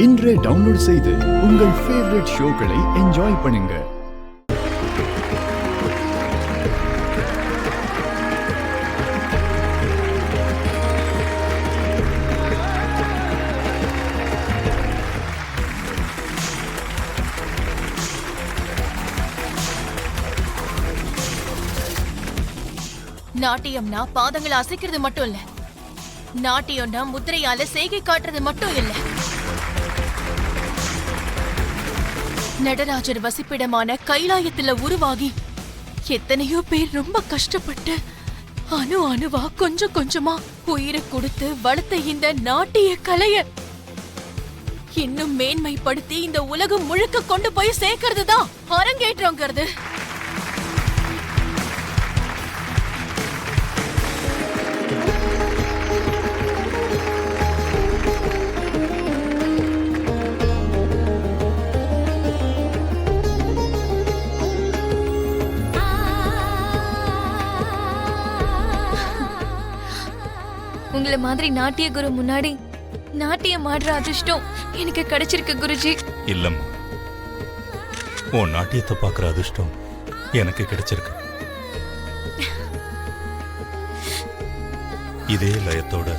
இன்றே டவுன்லோட் செய்து உங்கள் ஃபேவரட் ஷோக்களை என்ஜாய் பண்ணுங்க. நாட்டியம்னா பாதங்களை அசைக்கிறது மட்டும் இல்ல, நாட்டியம்னா முத்திரையால செய்கை காட்டுறது மட்டும் இல்ல. நடராஜர் வசிப்பிடமான கைலாயத்துல உருவாகி எத்தனையோ பேர் ரொம்ப கஷ்டப்பட்டு அணு அணுவா கொஞ்சம் கொஞ்சமா உயிரை கொடுத்து வளர்த்த இந்த நாட்டிய கலைய இன்னும் மேன்மைப்படுத்தி இந்த உலகம் முழுக்க கொண்டு போய் சேர்க்கறது தான் அரங்கேற்றங்கிறது. உங்களை மாதிரி நாட்டிய குரு முன்னாடி நாட்டியம் ஆடுற அதிர்ஷ்டம் எனக்கு கிடைச்சிருக்கு குருஜி. இல்லம்மா, உன் நாட்டியத்தை பார்க்குற அதிர்ஷ்டம் எனக்கு கிடைச்சிருக்கு. இதே லயத்தோட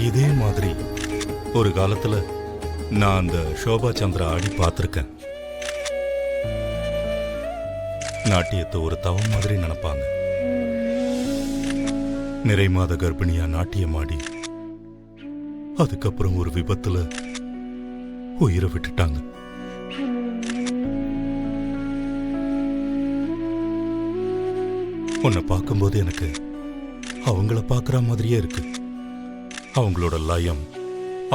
இதே மாதிரி ஒரு காலத்துல நான் அந்த சோபா சந்திரா ஆடி பார்த்துருக்கேன். நாட்டியத்தை ஒரு தவம் மாதிரி நினைப்பாங்க. நிறை மாத கர்ப்பிணியா நாட்டியமாடி அதுக்கப்புறம் ஒரு விபத்துல உயிரை விட்டுட்டாங்க. உன்னை பார்க்கும்போது எனக்கு அவங்கள பார்க்குற மாதிரியே இருக்கு. அவங்களோட லயம்,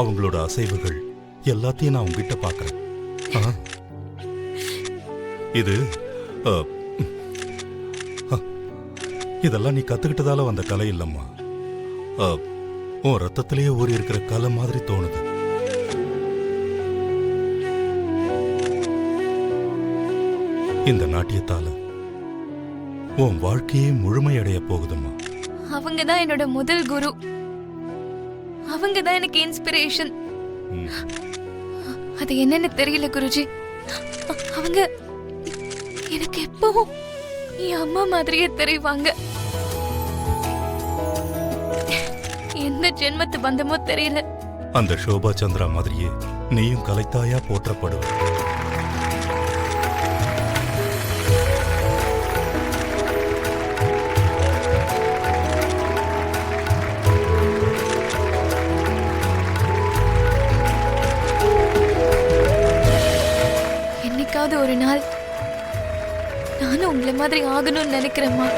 அவங்களோட அசைவுகள் எல்லாத்தையும் நான் உங்ககிட்ட பார்க்குறேன். இது இதெல்லாம் நீ கத்துக்கிட்டதால வந்த கலை இல்லம்மா, உன் ரத்தத்திலேயே ஊறி இருக்கிற கலை மாதிரி தோணுது. இந்த நாட்டியத்தால உன் வாழ்க்கையே முழுமையடைய போகுதும்மா. அவங்கதான் என்னோட முதல் குரு, அவங்கதான் எனக்கு இன்ஸ்பிரேஷன். அது என்னன்னு தெரியல குருஜி, அவங்க எனக்கு எப்பவும் என் அம்மா மாதிரியே தெரிவாங்க. எந்த ஜென்மத்து பந்தமோ தெரியல, அந்த சோபா சந்திரா மாதிரியே நீயும் கலைத்தாயா போற்றப்படுவ. என்னைக்காவது ஒரு நாள் நானும் உங்களை மாதிரி ஆகணும்னு நினைக்கிறேம்மா.